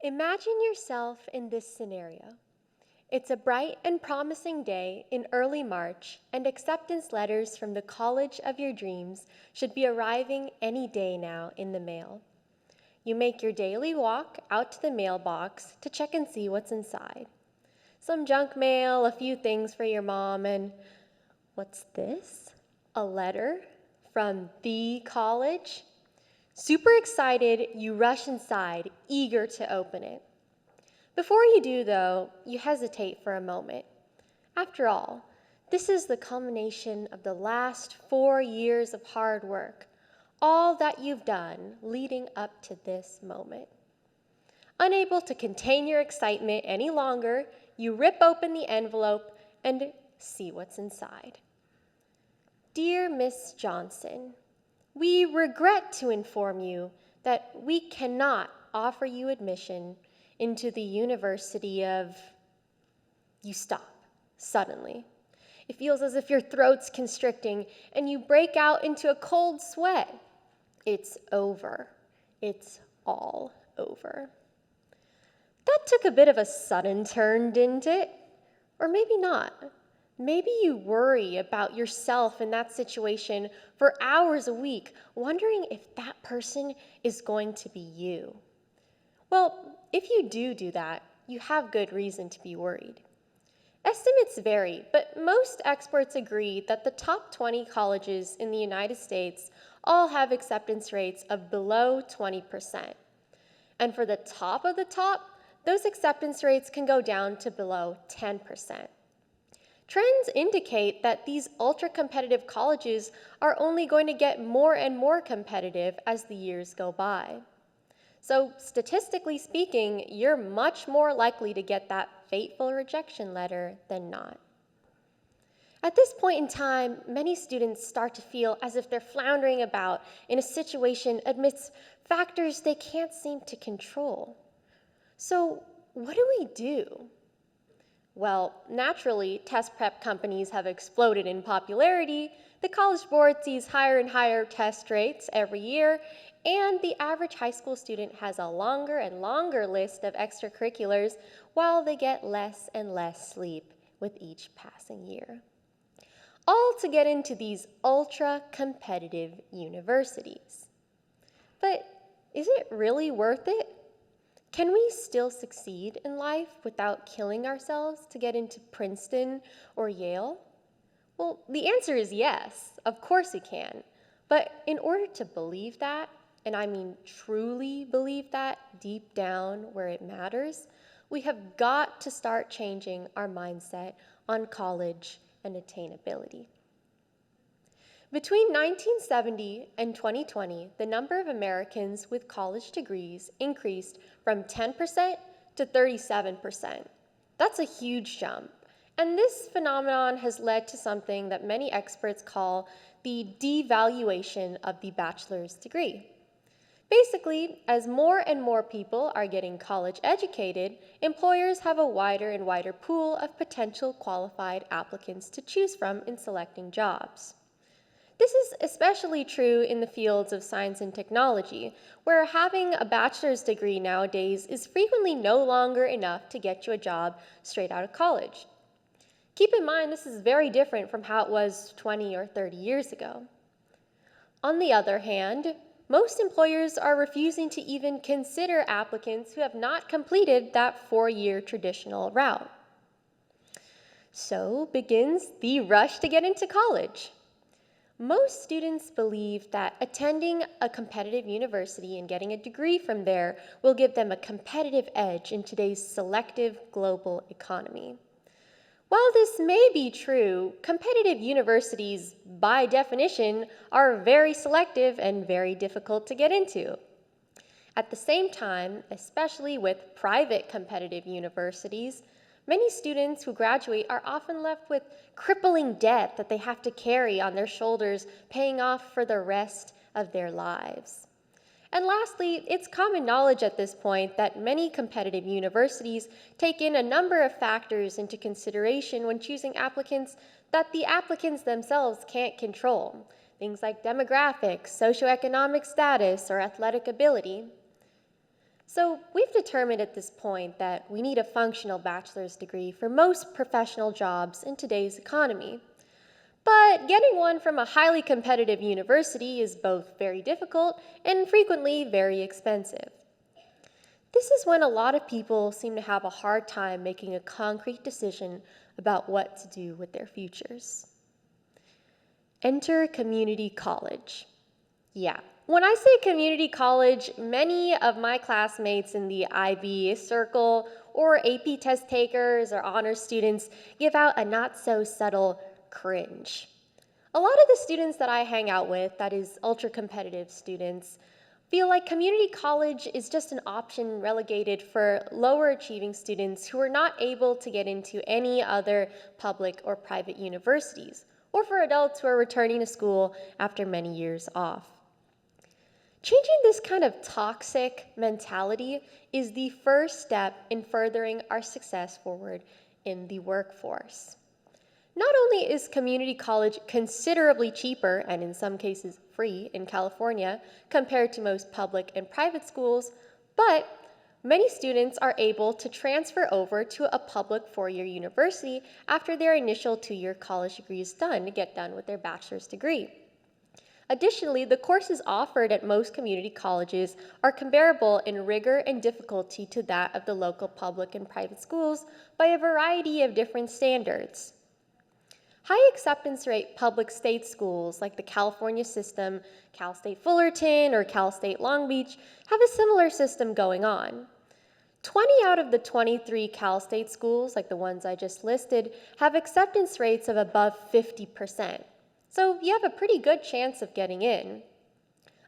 Imagine yourself in this scenario. It's a bright and promising day in early March, and acceptance letters from the college of your dreams should be arriving any day now in the mail. You make your daily walk out to the mailbox to check and see what's inside. Some junk mail, a few things for your mom, and what's this? A letter from the college? Super excited, you rush inside, eager to open it. Before you do, though, you hesitate for a moment. After all, this is the culmination of the last 4 years of hard work, all that you've done leading up to this moment. Unable to contain your excitement any longer, you rip open the envelope and see what's inside. Dear Miss Johnson, we regret to inform you that we cannot offer you admission into the University of... You stop, suddenly. It feels as if your throat's constricting and you break out into a cold sweat. It's over. It's all over. That took a bit of a sudden turn, didn't it? Or maybe not. Maybe you worry about yourself in that situation for hours a week, wondering if that person is going to be you. Well, if you do that, you have good reason to be worried. Estimates vary, but most experts agree that the top 20 colleges in the United States all have acceptance rates of below 20%. And for the top of the top, those acceptance rates can go down to below 10%. Trends indicate that these ultra-competitive colleges are only going to get more and more competitive as the years go by. So statistically speaking, you're much more likely to get that fateful rejection letter than not. At this point in time, many students start to feel as if they're floundering about in a situation amidst factors they can't seem to control. So what do we do? Well, naturally, test prep companies have exploded in popularity, the College Board sees higher and higher test rates every year, and the average high school student has a longer and longer list of extracurriculars while they get less and less sleep with each passing year. All to get into these ultra-competitive universities. But is it really worth it? Can we still succeed in life without killing ourselves to get into Princeton or Yale? Well, the answer is yes, of course we can. But in order to believe that, and I mean truly believe that deep down where it matters, we have got to start changing our mindset on college and attainability. Between 1970 and 2020, the number of Americans with college degrees increased from 10% to 37%. That's a huge jump. And this phenomenon has led to something that many experts call the devaluation of the bachelor's degree. Basically, as more and more people are getting college educated, employers have a wider and wider pool of potential qualified applicants to choose from in selecting jobs. This is especially true in the fields of science and technology, where having a bachelor's degree nowadays is frequently no longer enough to get you a job straight out of college. Keep in mind, this is very different from how it was 20 or 30 years ago. On the other hand, most employers are refusing to even consider applicants who have not completed that 4-year traditional route. So begins the rush to get into college. Most students believe that attending a competitive university and getting a degree from there will give them a competitive edge in today's selective global economy. While this may be true, competitive universities, by definition, are very selective and very difficult to get into. At the same time, especially with private competitive universities, many students who graduate are often left with crippling debt that they have to carry on their shoulders, paying off for the rest of their lives. And lastly, it's common knowledge at this point that many competitive universities take in a number of factors into consideration when choosing applicants that the applicants themselves can't control, things like demographics, socioeconomic status, or athletic ability. So we've determined at this point that we need a functional bachelor's degree for most professional jobs in today's economy. But getting one from a highly competitive university is both very difficult and frequently very expensive. This is when a lot of people seem to have a hard time making a concrete decision about what to do with their futures. Enter community college. Yeah, when I say community college, many of my classmates in the IB circle or AP test takers or honors students give out a not so subtle cringe. A lot of the students that I hang out with, that is ultra competitive students, feel like community college is just an option relegated for lower achieving students who are not able to get into any other public or private universities, or for adults who are returning to school after many years off. Changing this kind of toxic mentality is the first step in furthering our success forward in the workforce. Not only is community college considerably cheaper, and in some cases free in California, compared to most public and private schools, but many students are able to transfer over to a public four-year university after their initial two-year college degree is done to get done with their bachelor's degree. Additionally, the courses offered at most community colleges are comparable in rigor and difficulty to that of the local public and private schools by a variety of different standards. High acceptance rate public state schools like the California system, Cal State Fullerton, or Cal State Long Beach have a similar system going on. 20 out of the 23 Cal State schools, like the ones I just listed, have acceptance rates of above 50%. So you have a pretty good chance of getting in.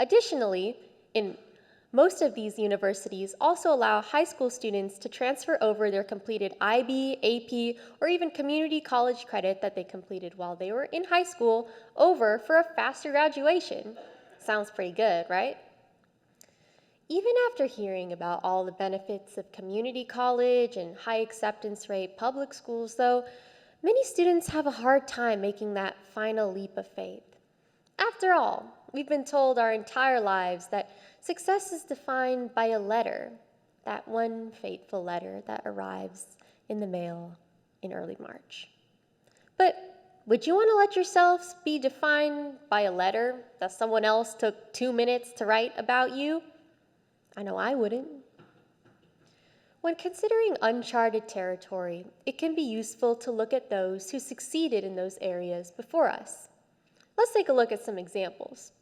Additionally, most of these universities also allow high school students to transfer over their completed IB, AP, or even community college credit that they completed while they were in high school over for a faster graduation. Sounds pretty good, right? Even after hearing about all the benefits of community college and high acceptance rate public schools, though, many students have a hard time making that final leap of faith. After all, we've been told our entire lives that success is defined by a letter, that one fateful letter that arrives in the mail in early March. But would you want to let yourselves be defined by a letter that someone else took 2 minutes to write about you? I know I wouldn't. When considering uncharted territory, it can be useful to look at those who succeeded in those areas before us. Let's take a look at some examples.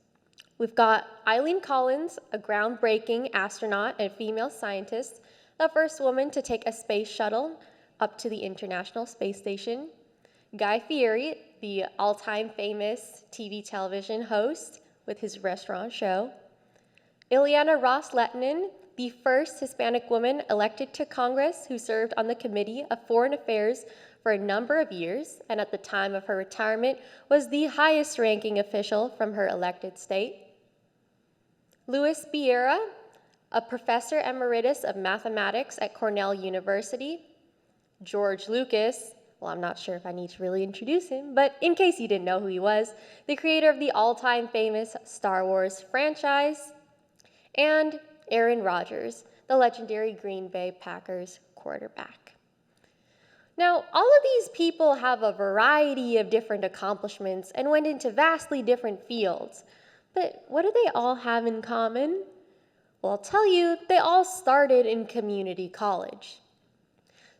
We've got Eileen Collins, a groundbreaking astronaut and female scientist, the first woman to take a space shuttle up to the International Space Station. Guy Fieri, the all-time famous television host with his restaurant show. Ileana Ros-Lehtinen, the first Hispanic woman elected to Congress who served on the Committee of Foreign Affairs for a number of years, and at the time of her retirement was the highest-ranking official from her elected state. Luis Biera, a professor emeritus of mathematics at Cornell University. George Lucas, well, I'm not sure if I need to really introduce him, but in case you didn't know who he was, the creator of the all-time famous Star Wars franchise. And Aaron Rodgers, the legendary Green Bay Packers quarterback. Now, all of these people have a variety of different accomplishments and went into vastly different fields. But what do they all have in common? Well, I'll tell you, they all started in community college.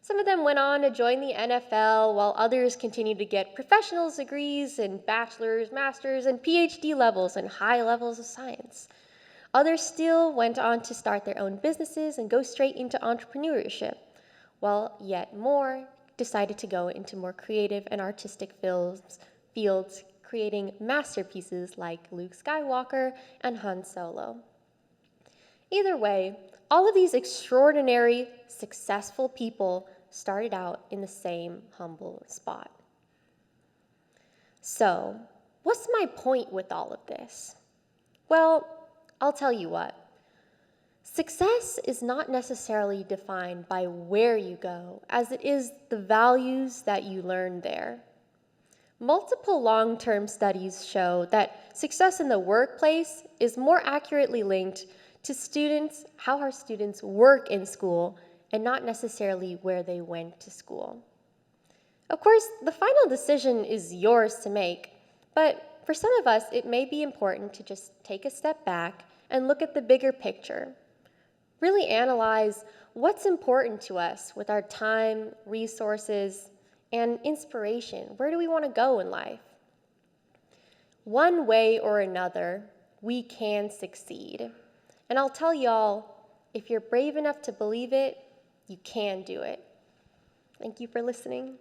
Some of them went on to join the NFL, while others continued to get professional degrees in bachelor's, master's, and PhD levels and high levels of science. Others still went on to start their own businesses and go straight into entrepreneurship, while yet more decided to go into more creative and artistic fields, creating masterpieces like Luke Skywalker and Han Solo. Either way, all of these extraordinary, successful people started out in the same humble spot. So, what's my point with all of this? Well, I'll tell you what. Success is not necessarily defined by where you go, as it is the values that you learn there. Multiple long-term studies show that success in the workplace is more accurately linked to students, how our students work in school, and not necessarily where they went to school. Of course, the final decision is yours to make, but for some of us, it may be important to just take a step back and look at the bigger picture. Really analyze what's important to us with our time, resources, and inspiration. Where do we want to go in life? One way or another, we can succeed. And I'll tell y'all, if you're brave enough to believe it, you can do it. Thank you for listening.